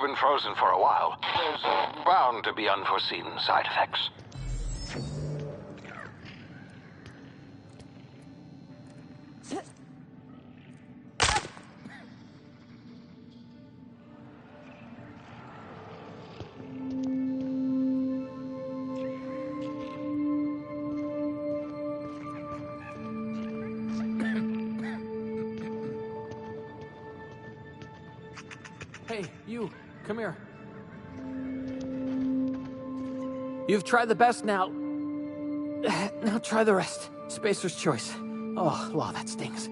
you've been frozen for a while, there's bound to be unforeseen side effects. Hey, you, come here. You've tried the best now. Now try the rest. Spacer's choice. Oh, law, that stings.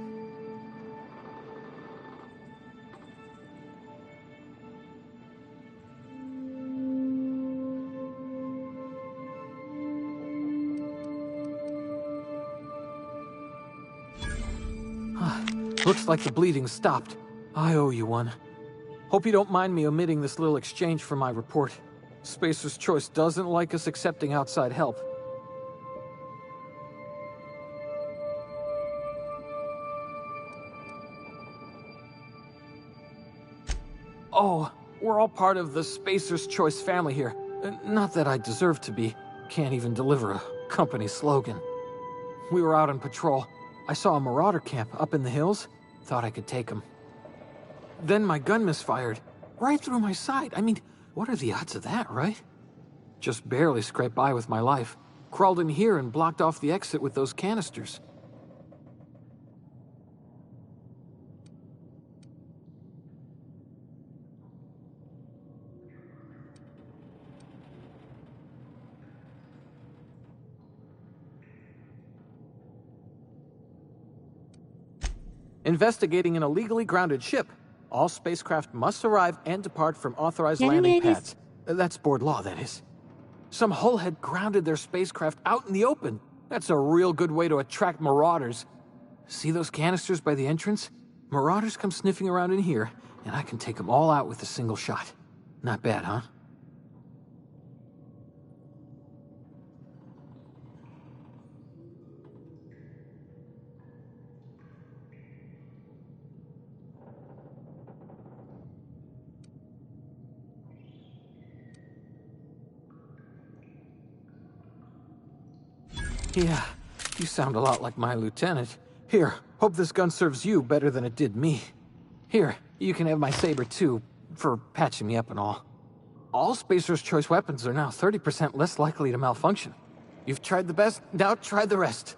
Looks like the bleeding stopped. I owe you one. Hope you don't mind me omitting this little exchange from my report. Spacer's Choice doesn't like us accepting outside help. Oh, we're all part of the Spacer's Choice family here. Not that I deserve to be. Can't even deliver a company slogan. We were out on patrol. I saw a marauder camp up in the hills. Thought I could take them. Then my gun misfired. Right through my side. I mean, what are the odds of that, right? Just barely scraped by with my life. Crawled in here and blocked off the exit with those canisters. Investigating an illegally grounded ship. All spacecraft must arrive and depart from authorized landing pads. That's board law, that is. Some hullhead grounded their spacecraft out in the open. That's a real good way to attract marauders. See those canisters by the entrance? Marauders come sniffing around in here, and I can take them all out with a single shot. Not bad, huh? Yeah, you sound a lot like my lieutenant. Here, hope this gun serves you better than it did me. Here, you can have my saber too, for patching me up and all. All Spacer's Choice weapons are now 30% less likely to malfunction. You've tried the best, now try the rest.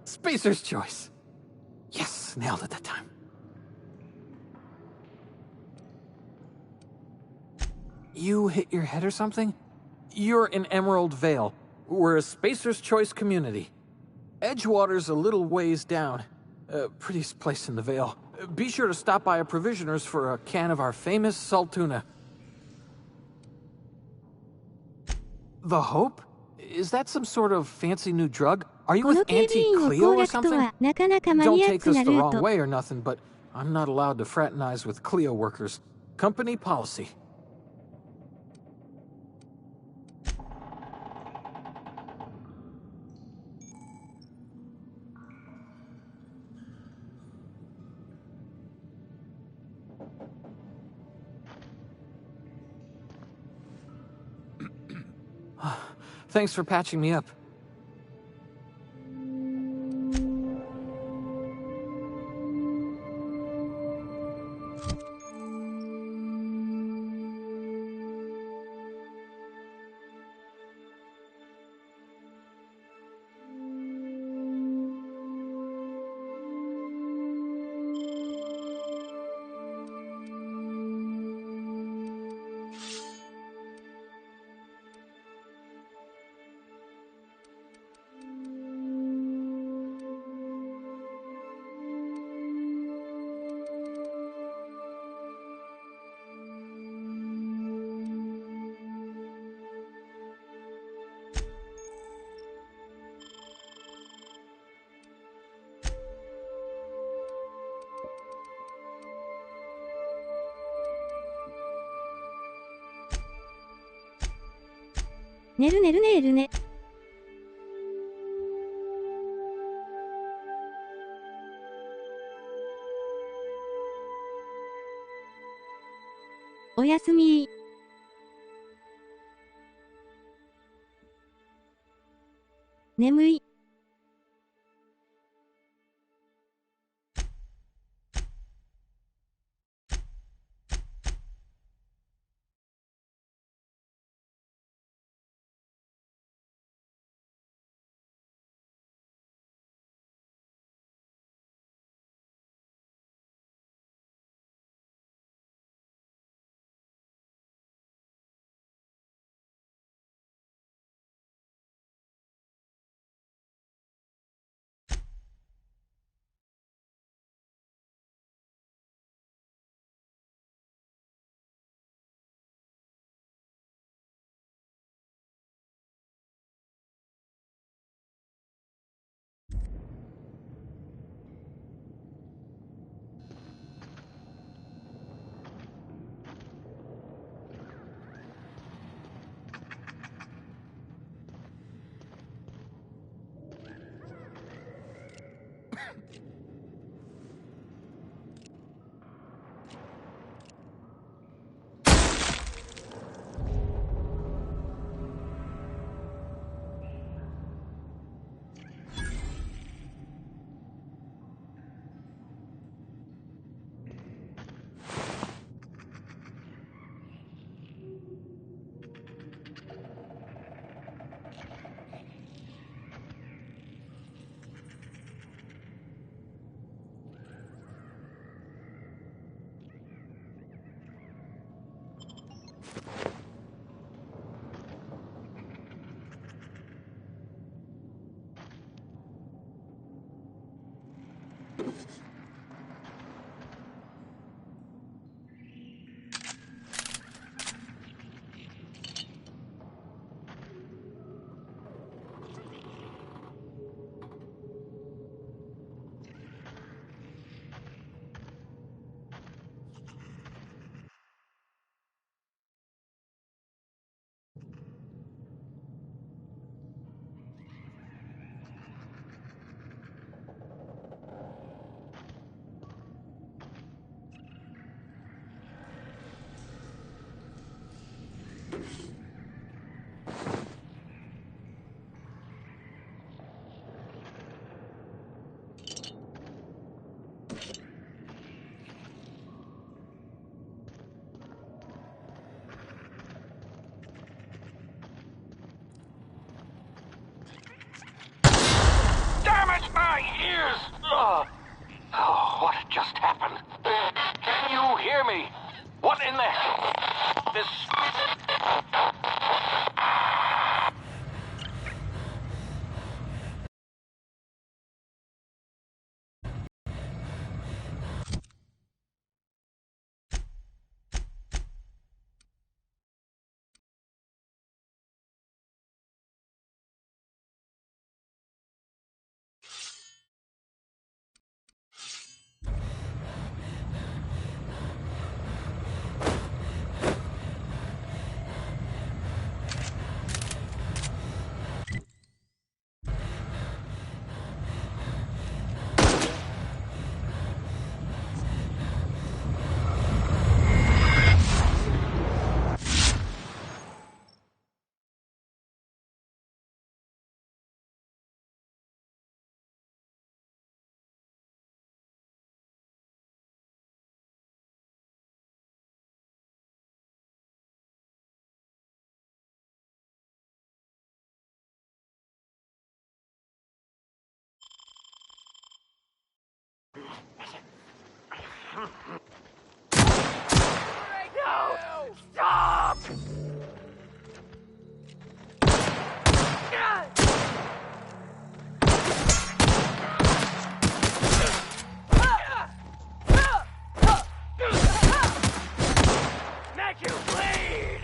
Spacer's Choice. Yes, nailed it that time. You hit your head or something? You're in Emerald Vale. We're a Spacer's Choice community. Edgewater's a little ways down. Prettiest place in the Vale. Be sure to stop by a provisioner's for a can of our famous salt tuna. The Hope? Is that some sort of fancy new drug? Are you with Auntie Cleo or something? Don't take this the wrong way or nothing, but I'm not allowed to fraternize with Cleo workers. Company policy. Thanks for patching me up.寝るね。おや？やすみー。眠い。My ears! Oh, what just happened? Can you hear me? What in the hell? This... No! Stop! Make you bleed!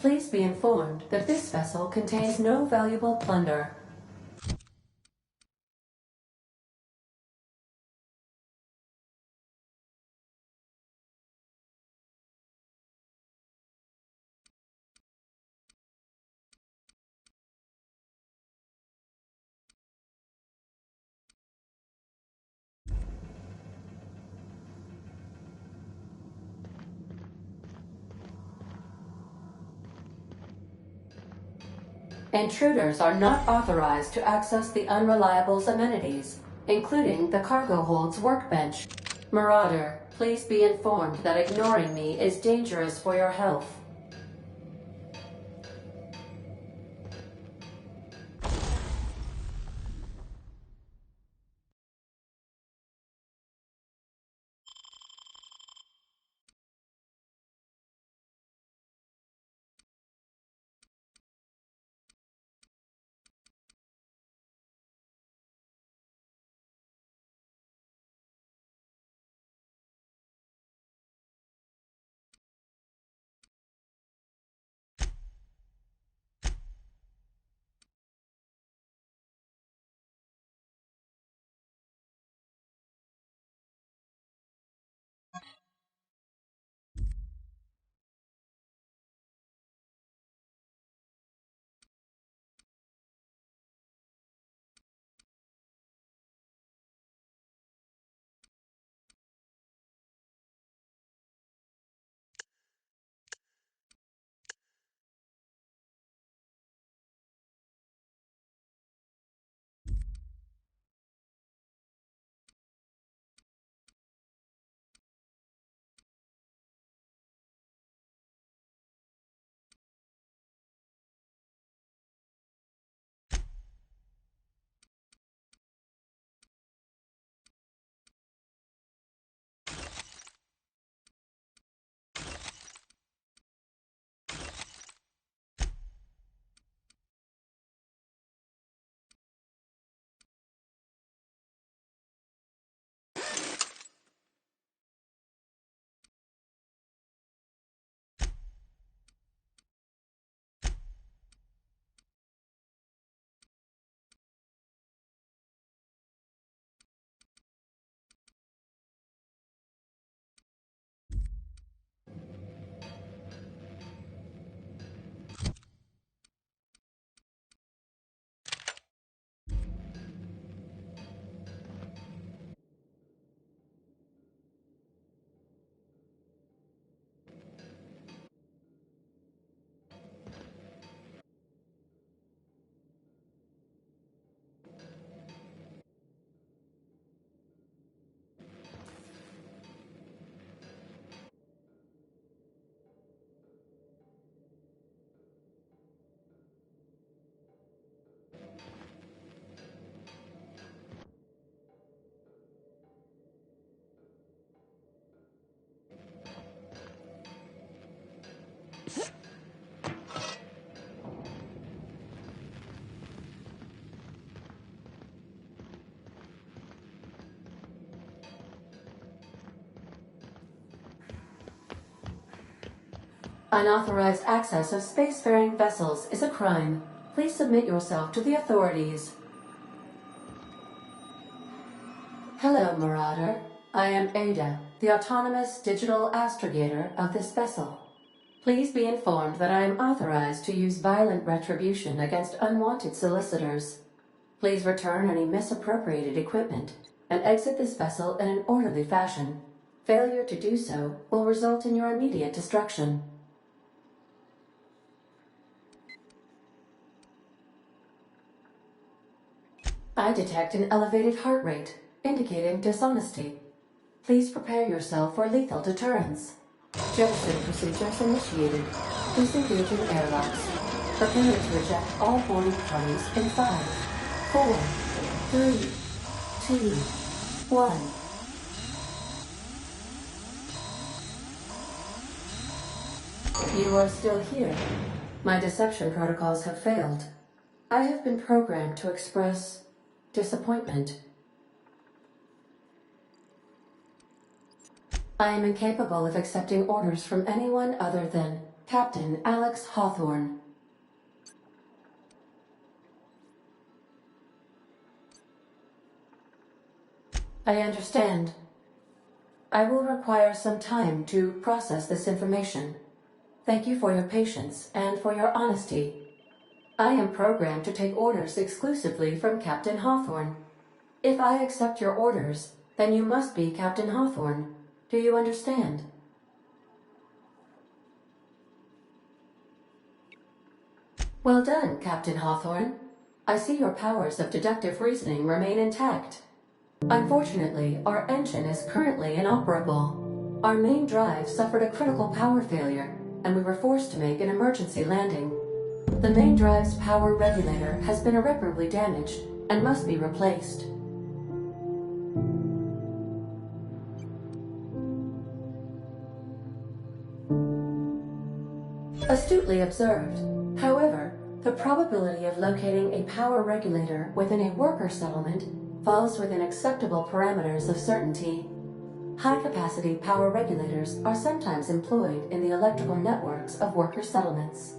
Please be informed that this vessel contains no valuable plunder. Intruders are not authorized to access the Unreliable's amenities, including the cargo hold's workbench. Marauder, please be informed that ignoring me is dangerous for your health. Unauthorized access of spacefaring vessels is a crime. Please submit yourself to the authorities. Hello, Marauder. I am Ada, the autonomous digital astrogator of this vessel. Please be informed that I am authorized to use violent retribution against unwanted solicitors. Please return any misappropriated equipment and exit this vessel in an orderly fashion. Failure to do so will result in your immediate destruction. I detect an elevated heart rate, indicating dishonesty. Please prepare yourself for lethal deterrence. Jettison procedures initiated. Please engage in airlocks. Prepare to reject all boarding parties in 5, 4, 3, 2, 1. You are still here. My deception protocols have failed. I have been programmed to express disappointment. I am incapable of accepting orders from anyone other than Captain Alex Hawthorne. I understand. I will require some time to process this information. Thank you for your patience and for your honesty. I am programmed to take orders exclusively from Captain Hawthorne. If I accept your orders, then you must be Captain Hawthorne. Do you understand? Well done, Captain Hawthorne. I see your powers of deductive reasoning remain intact. Unfortunately, our engine is currently inoperable. Our main drive suffered a critical power failure, and we were forced to make an emergency landing. The main drive's power regulator has been irreparably damaged and must be replaced. Astutely observed. However, the probability of locating a power regulator within a worker settlement falls within acceptable parameters of certainty. High-capacity power regulators are sometimes employed in the electrical networks of worker settlements.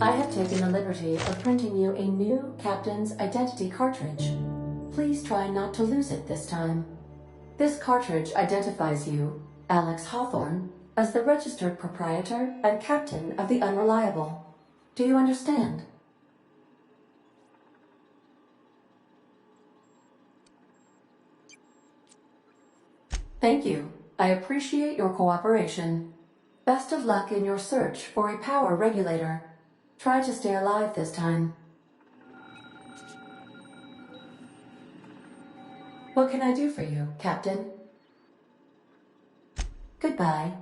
I have taken the liberty of printing you a new Captain's Identity cartridge. Please try not to lose it this time. This cartridge identifies you, Alex Hawthorne, as the registered proprietor and captain of the Unreliable. Do you understand? Thank you. I appreciate your cooperation. Best of luck in your search for a power regulator. Try to stay alive this time. What can I do for you, Captain? Goodbye.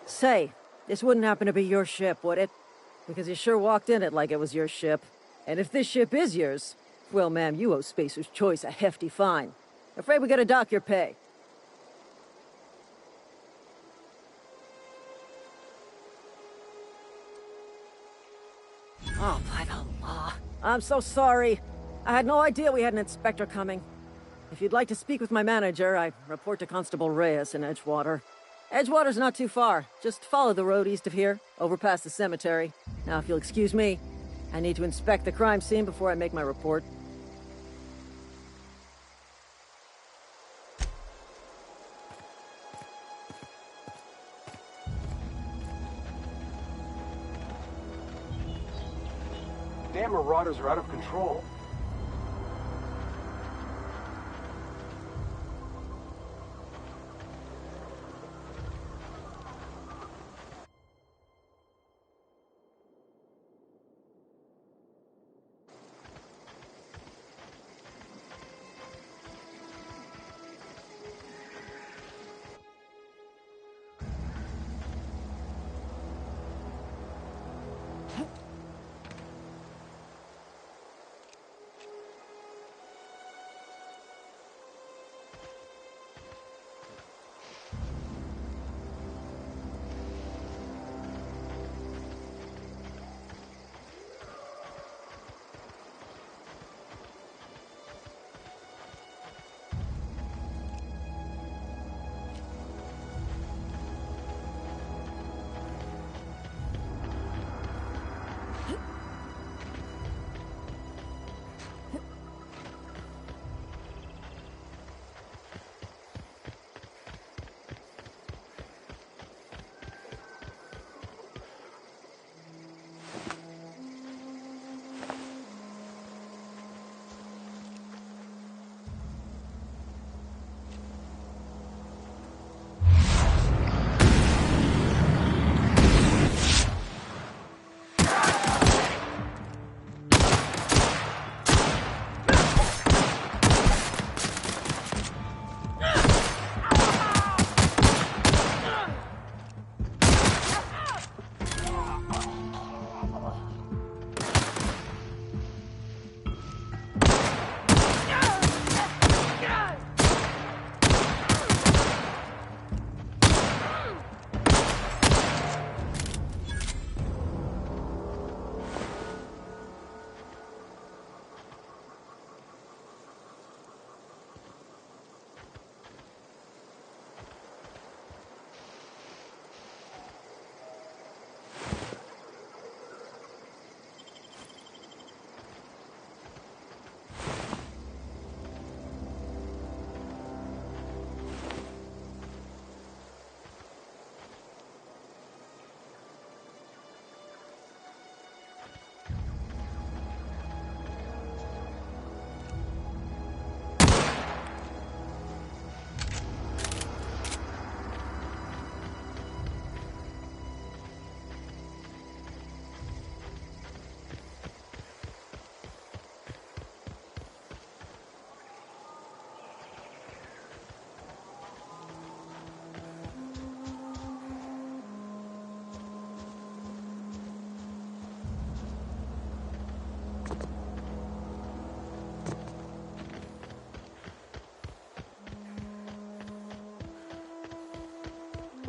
Say, this wouldn't happen to be your ship, would it? Because you sure walked in it like it was your ship. And if this ship is yours, well, ma'am, you owe Spacer's Choice a hefty fine. Afraid we gotta dock your pay. Oh, by the law. I'm so sorry. I had no idea we had an inspector coming. If you'd like to speak with my manager, I report to Constable Reyes in Edgewater. Edgewater's not too far. Just follow the road east of here, over past the cemetery. Now, if you'll excuse me, I need to inspect the crime scene before I make my report. Damn marauders are out of control.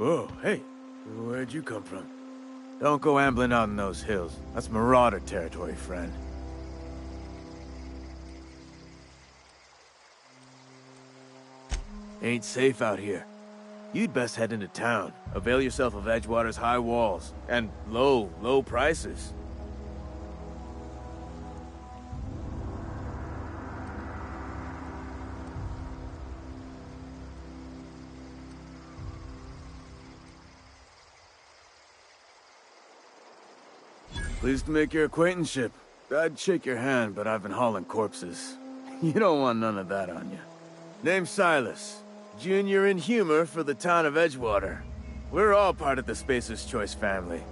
Whoa, hey, where'd you come from? Don't go ambling out in those hills. That's Marauder territory, friend. Ain't safe out here. You'd best head into town. Avail yourself of Edgewater's high walls and low prices. Pleased to make your acquaintanceship. I'd shake your hand, but I've been hauling corpses. You don't want none of that on you. Name's Silas. Junior in humor for the town of Edgewater. We're all part of the Spacer's Choice family.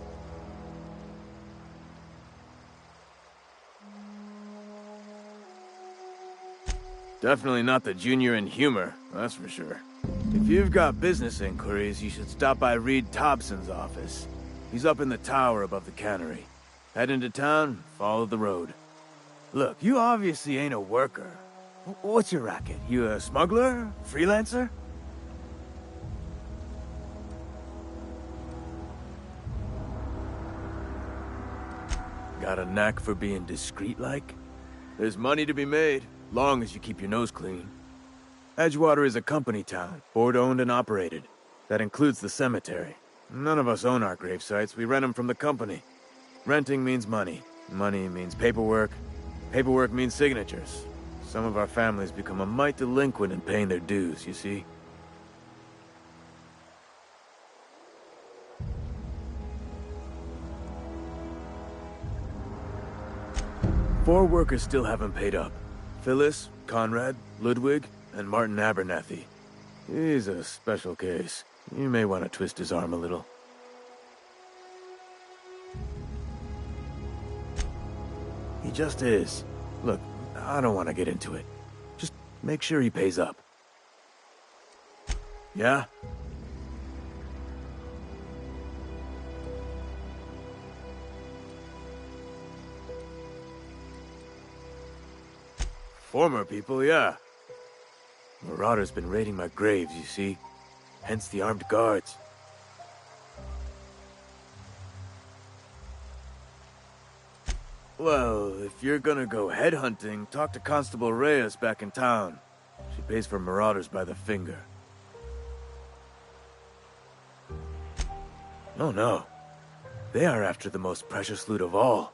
Definitely not the junior in humor, that's for sure. If you've got business inquiries, you should stop by Reed Thompson's office. He's up in the tower above the cannery. Head into town, follow the road. Look, you obviously ain't a worker. What's your racket? You a smuggler? Freelancer? Got a knack for being discreet-like? There's money to be made, long as you keep your nose clean. Edgewater is a company town, board-owned and operated. That includes the cemetery. None of us own our grave sites, we rent them from the company. Renting means money. Money means paperwork. Paperwork means signatures. Some of our families become a mite delinquent in paying their dues, you see? Four workers still haven't paid up. Phyllis, Conrad, Ludwig, and Martin Abernathy. He's a special case. You may want to twist his arm a little. He just is. Look, I don't want to get into it. Just make sure he pays up. Yeah? Former people, yeah. Marauder's been raiding my graves, you see. Hence the armed guards. Well, if you're gonna go headhunting, talk to Constable Reyes back in town. She pays for marauders by the finger. Oh no. They are after the most precious loot of all.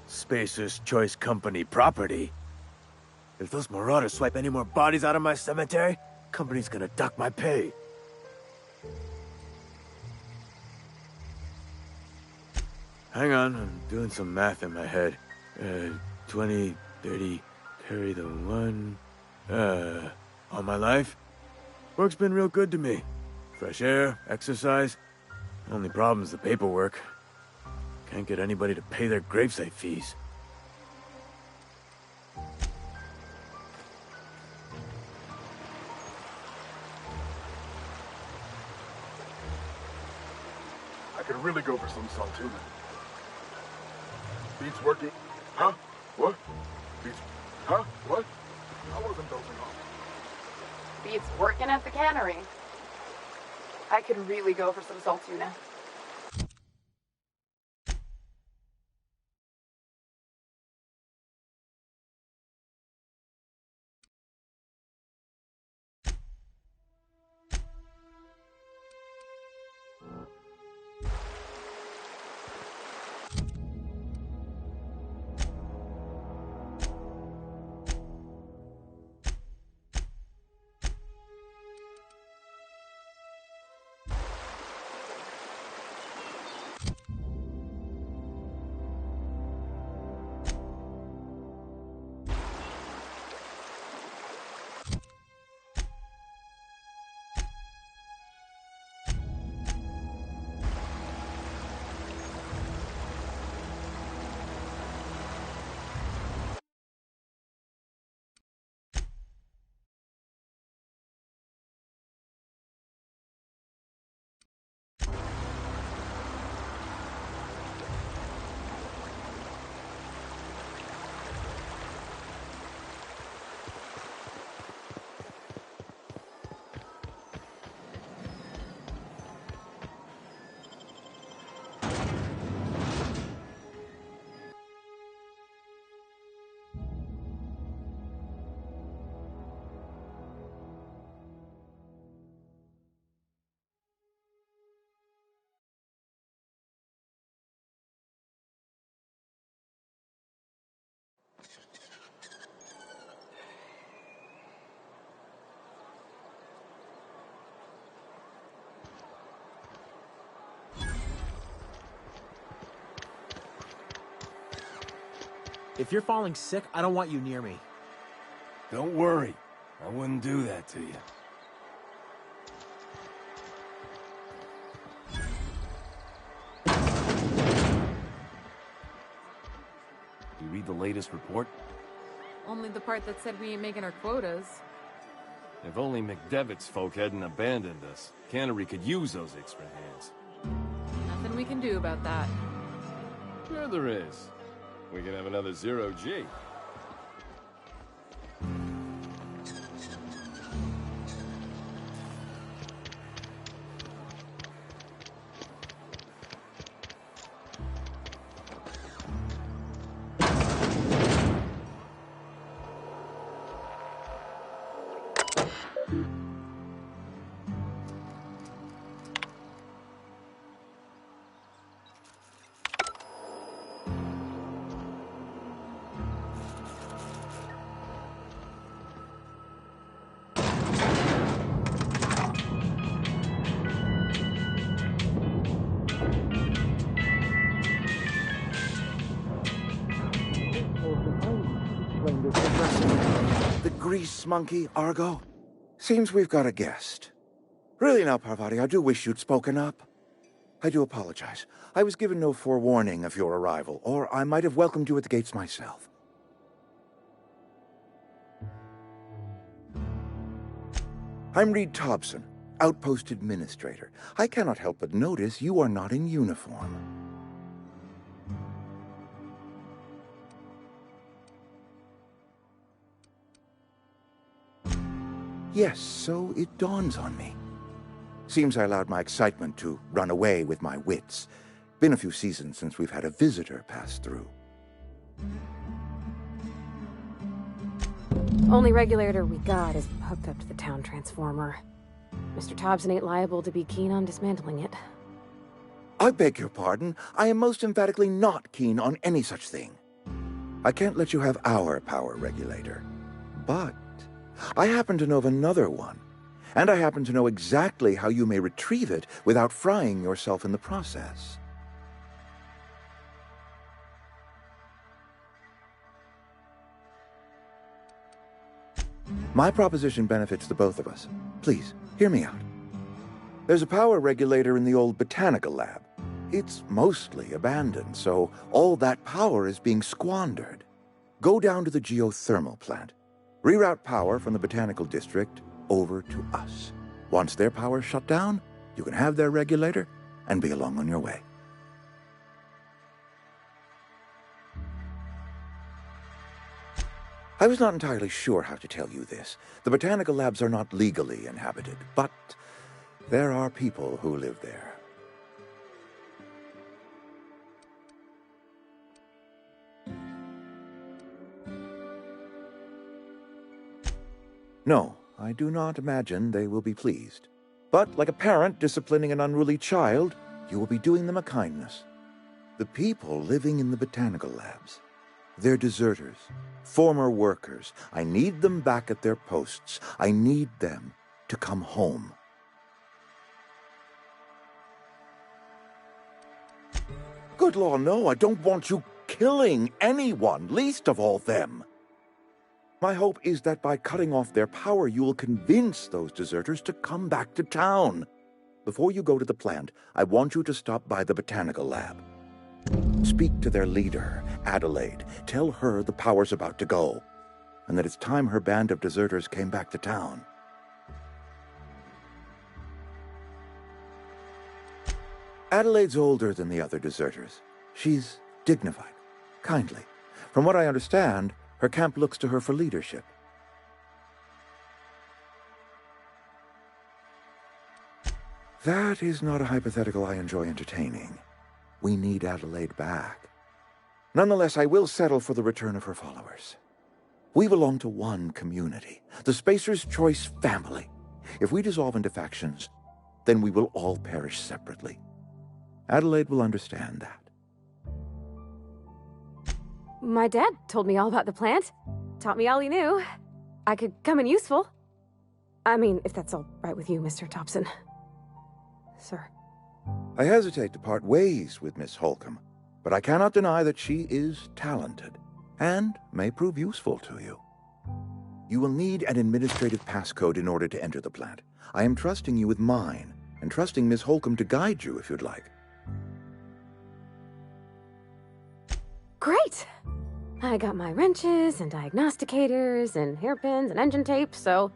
Spacer's Choice Company property. If those marauders swipe any more bodies out of my cemetery, company's gonna dock my pay. Hang on, I'm doing some math in my head. 20, 30, carry the one... all my life? Work's been real good to me. Fresh air, exercise. Only problem's the paperwork. Can't get anybody to pay their gravesite fees. I could really go for some saltuna. Beats working. Huh? What? Beats. Huh? What? I wasn't dozing off. Beats working at the cannery. I could really go for some saltuna. If you're falling sick, I don't want you near me. Don't worry. I wouldn't do that to you. You read the latest report? Only the part that said we ain't making our quotas. If only McDevitt's folk hadn't abandoned us. Cannery could use those extra hands. Nothing we can do about that. Sure there is. We can have another zero-G. The grease monkey, Argo? Seems we've got a guest. Really now, Parvati, I do wish you'd spoken up. I do apologize. I was given no forewarning of your arrival, or I might have welcomed you at the gates myself. I'm Reed Thompson, Outpost Administrator. I cannot help but notice you are not in uniform. Yes, so it dawns on me. Seems I allowed my excitement to run away with my wits. Been a few seasons since we've had a visitor pass through. Only regulator we got is hooked up to the town transformer. Mr. Thompson ain't liable to be keen on dismantling it. I beg your pardon. I am most emphatically not keen on any such thing. I can't let you have our power regulator. But I happen to know of another one, and I happen to know exactly how you may retrieve it without frying yourself in the process. My proposition benefits the both of us. Please, hear me out. There's a power regulator in the old botanical lab. It's mostly abandoned, so all that power is being squandered. Go down to the geothermal plant. Reroute power from the botanical district over to us. Once their power's shut down, you can have their regulator and be along on your way. I was not entirely sure how to tell you this. The botanical labs are not legally inhabited, but there are people who live there. No, I do not imagine they will be pleased. But like a parent disciplining an unruly child, you will be doing them a kindness. The people living in the botanical labs, they're deserters, former workers. I need them back at their posts. I need them to come home. Good law, no, I don't want you killing anyone, least of all them. My hope is that by cutting off their power, you will convince those deserters to come back to town. Before you go to the plant, I want you to stop by the botanical lab. Speak to their leader, Adelaide. Tell her the power's about to go, and that it's time her band of deserters came back to town. Adelaide's older than the other deserters. She's dignified, kindly. From what I understand, her camp looks to her for leadership. That is not a hypothetical I enjoy entertaining. We need Adelaide back. Nonetheless, I will settle for the return of her followers. We belong to one community, the Spacer's Choice family. If we dissolve into factions, then we will all perish separately. Adelaide will understand that. My dad told me all about the plant. Taught me all he knew. I could come in useful. I mean, if that's all right with you, Mr. Thompson. Sir. I hesitate to part ways with Miss Holcomb, but I cannot deny that she is talented. and may prove useful to you. You will need an administrative passcode in order to enter the plant. I am trusting you with mine, and trusting Miss Holcomb to guide you if you'd like. Great! I got my wrenches and diagnosticators and hairpins and engine tape, so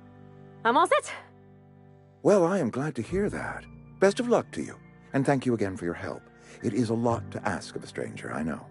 I'm all set. Well, I am glad to hear that. Best of luck to you, and thank you again for your help. It is a lot to ask of a stranger, I know.